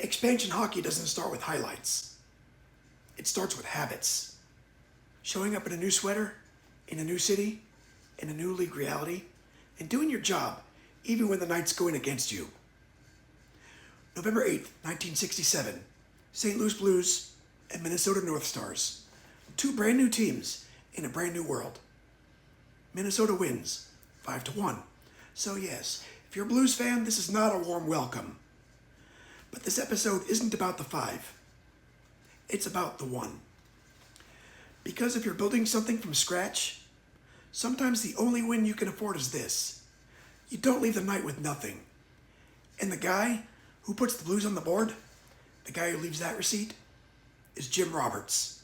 Expansion hockey doesn't start with highlights. It starts with habits. Showing up in a new sweater, in a new city, in a new league reality, and doing your job even when the night's going against you. November 8th, 1967, St. Louis Blues and Minnesota North Stars. Two brand new teams in a brand new world. Minnesota wins 5-1. So yes, if you're a Blues fan, this is not a warm welcome. But this episode isn't about the 5. It's about the 1. Because if you're building something from scratch, sometimes the only win you can afford is this. You don't leave the night with nothing. And the guy who puts the Blues on the board, the guy who leaves that receipt, is Jim Roberts.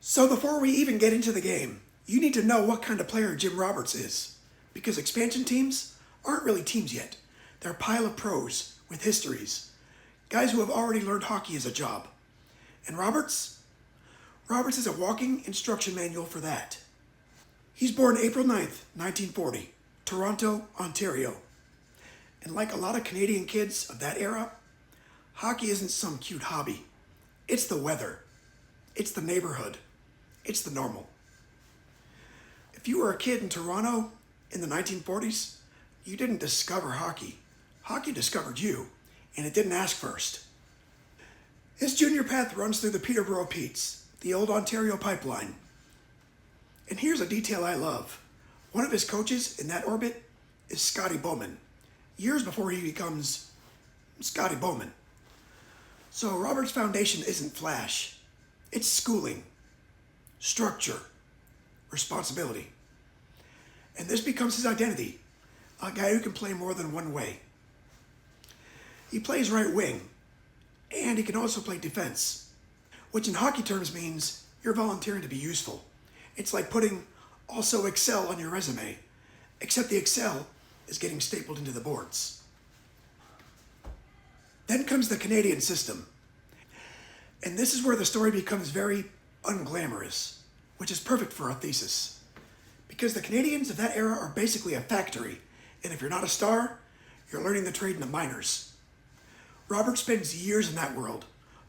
So before we even get into the game, you need to know what kind of player Jim Roberts is. Because expansion teams aren't really teams yet. They're a pile of pros with histories. Guys who have already learned hockey as a job. And Roberts is a walking instruction manual for that. He's born April 9th, 1940, Toronto, Ontario. And like a lot of Canadian kids of that era, hockey isn't some cute hobby. It's the weather. It's the neighborhood. It's the normal. If you were a kid in Toronto in the 1940s, you didn't discover hockey. Hockey discovered you, and it didn't ask first. His junior path runs through the Peterborough Petes, the old Ontario pipeline. And here's a detail I love. One of his coaches in that orbit is Scotty Bowman, years before he becomes Scotty Bowman. So Robert's foundation isn't flash. It's schooling, structure, responsibility. And this becomes his identity, a guy who can play more than one way. He plays right wing, and he can also play defense, which in hockey terms means you're volunteering to be useful. It's like putting also excel on your resume, except the excel is getting stapled into the boards. Then comes the Canadian system. And this is where the story becomes very unglamorous, which is perfect for our thesis. Because the Canadians of that era are basically a factory, and if you're not a star, you're learning the trade in the minors. Robert spends years in that world.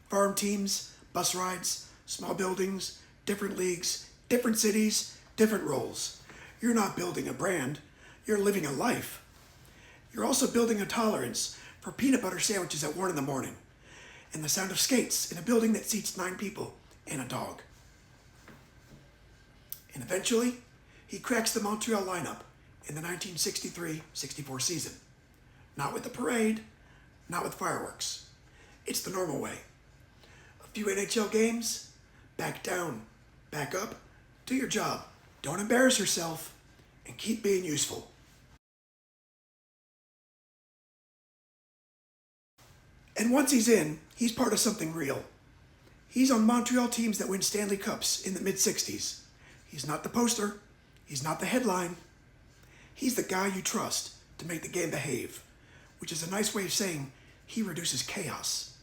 Farm teams, bus rides, small buildings, different leagues, different cities, different roles. You're not building a brand, you're living a life. You're also building a tolerance for peanut butter sandwiches at 1 in the morning and the sound of skates in a building that seats 9 people and a dog. And eventually, he cracks the Montreal lineup in the 1963-64 season. Not with the parade, not with fireworks. It's the normal way. A few NHL games, back down, back up, do your job. Don't embarrass yourself, and keep being useful. And once he's in, he's part of something real. He's on Montreal teams that win Stanley Cups in the mid-60s. He's not the poster. He's not the headline. He's the guy you trust to make the game behave, which is a nice way of saying he reduces chaos.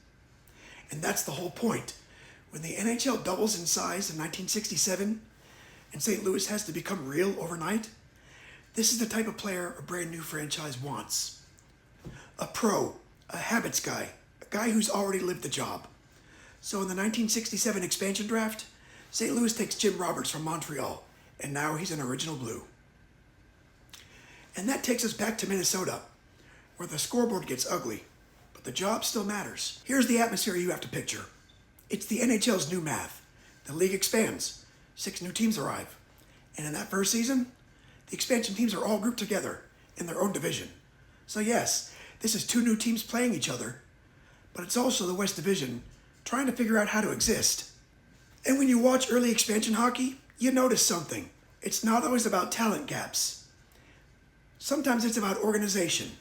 And that's the whole point. When the NHL doubles in size in 1967 and St. Louis has to become real overnight, this is the type of player a brand new franchise wants. A pro, a habits guy, a guy who's already lived the job. So in the 1967 expansion draft, St. Louis takes Jim Roberts from Montreal, and now he's an original Blue. And that takes us back to Minnesota, where the scoreboard gets ugly, but the job still matters. Here's the atmosphere you have to picture. It's the NHL's new math. The league expands. 6 new teams arrive. And in that first season, the expansion teams are all grouped together in their own division. So yes, this is 2 new teams playing each other, but it's also the West Division trying to figure out how to exist. And when you watch early expansion hockey, you notice something. It's not always about talent gaps. Sometimes it's about organization,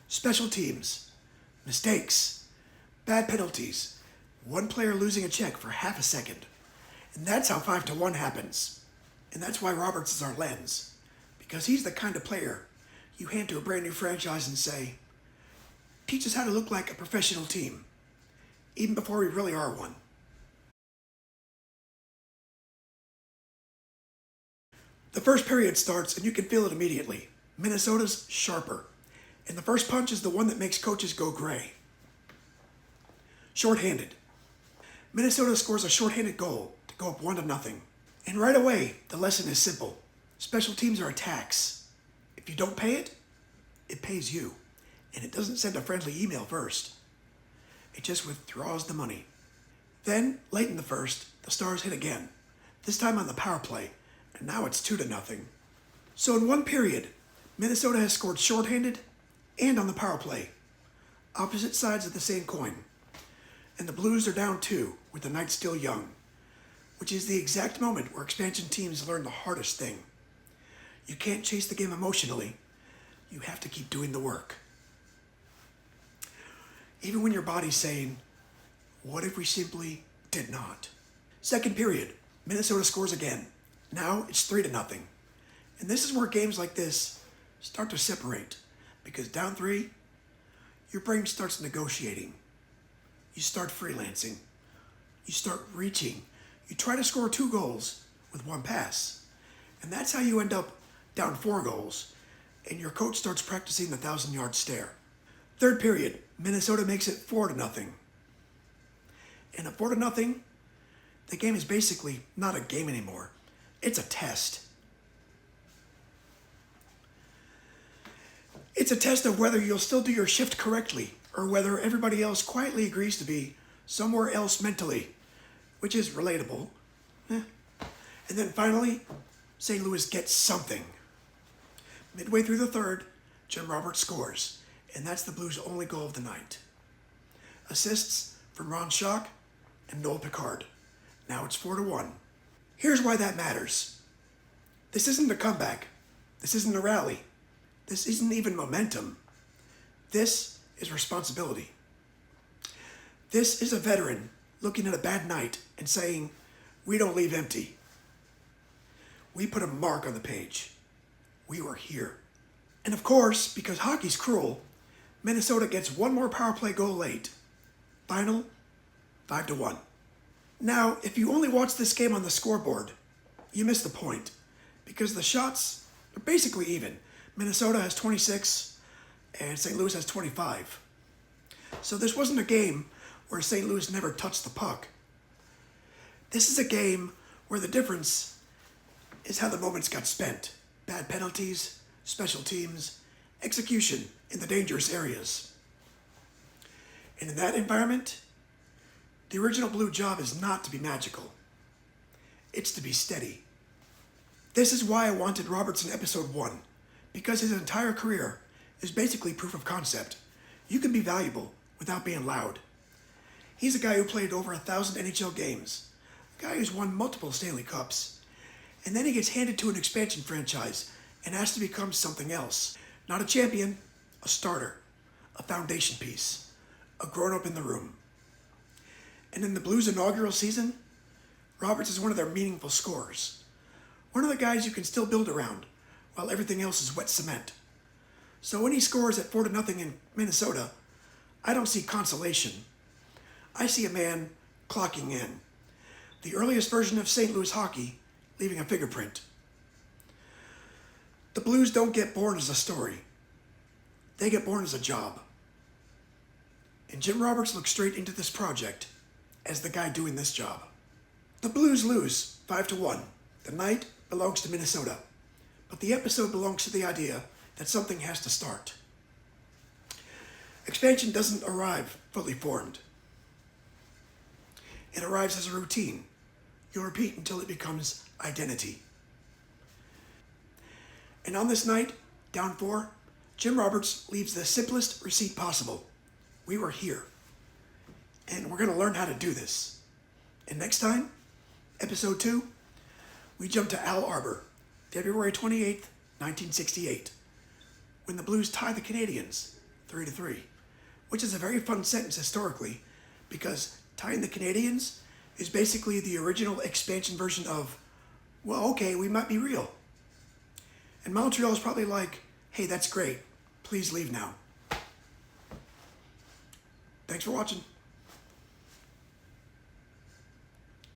special teams, mistakes, bad penalties, one player losing a check for half a second. And that's how 5-1 happens. And that's why Roberts is our lens. Because he's the kind of player you hand to a brand new franchise and say, teach us how to look like a professional team, even before we really are one. The first period starts and you can feel it immediately. Minnesota's sharper. And the first punch is the one that makes coaches go gray. shorthanded. Minnesota scores a shorthanded goal to go up 1-0. And right away, the lesson is simple. Special teams are a tax. If you don't pay it, it pays you. And it doesn't send a friendly email first. It just withdraws the money. Then, late in the first, the Stars hit again. This time on the power play, and now it's 2-0. So in one period, Minnesota has scored shorthanded and on the power play. Opposite sides of the same coin. And the Blues are down 2 with the night still young, which is the exact moment where expansion teams learn the hardest thing. You can't chase the game emotionally. You have to keep doing the work. Even when your body's saying, what if we simply did not? Second period, Minnesota scores again. Now it's 3-0. And this is where games like this start to separate. Because down 3, your brain starts negotiating. You start freelancing. You start reaching. You try to score 2 goals with 1 pass. And that's how you end up down 4 goals. And your coach starts practicing the 1,000-yard stare. Third period, Minnesota makes it 4-0. And at 4-0, the game is basically not a game anymore. It's a test. It's a test of whether you'll still do your shift correctly or whether everybody else quietly agrees to be somewhere else mentally, which is relatable. And then finally, St. Louis gets something. Midway through the third, Jim Roberts scores, and that's the Blues' only goal of the night. Assists from Ron Schock and Noel Picard. Now it's 4-1. Here's why that matters. This isn't a comeback. This isn't a rally. This isn't even momentum. This is responsibility. This is a veteran looking at a bad night and saying, we don't leave empty. We put a mark on the page. We were here. And of course, because hockey's cruel, Minnesota gets 1 more power play goal late. Final, 5-1. Now, if you only watch this game on the scoreboard, you miss the point. Because the shots are basically even. Minnesota has 26 and St. Louis has 25. So this wasn't a game where St. Louis never touched the puck. This is a game where the difference is how the moments got spent. Bad penalties, special teams, execution in the dangerous areas. And in that environment, the original Blue job is not to be magical. It's to be steady. This is why I wanted Roberts in episode 1, because his entire career is basically proof of concept. You can be valuable without being loud. He's a guy who played over 1,000 NHL games, a guy who's won multiple Stanley Cups, and then he gets handed to an expansion franchise and has to become something else. Not a champion, a starter, a foundation piece, a grown-up in the room. And in the Blues' inaugural season, Roberts is one of their meaningful scorers. One of the guys you can still build around, while everything else is wet cement. So when he scores at 4-0 in Minnesota, I don't see consolation. I see a man clocking in. The earliest version of St. Louis hockey, leaving a fingerprint. The Blues don't get born as a story. They get born as a job. And Jim Roberts looks straight into this project as the guy doing this job. The Blues lose 5-1. The night belongs to Minnesota. But the episode belongs to the idea that something has to start. Expansion doesn't arrive fully formed. It arrives as a routine. You'll repeat until it becomes identity. And on this night, down 4, Jim Roberts leaves the simplest receipt possible. We were here. And we're going to learn how to do this. And next time, episode 2, we jump to Al Arbor, February 28th, 1968, when the Blues tie the Canadiens 3-3, which is a very fun sentence historically, because tying the Canadiens is basically the original expansion version of, well, okay, we might be real. And Montreal is probably like, hey, that's great. Please leave now. Thanks for watching.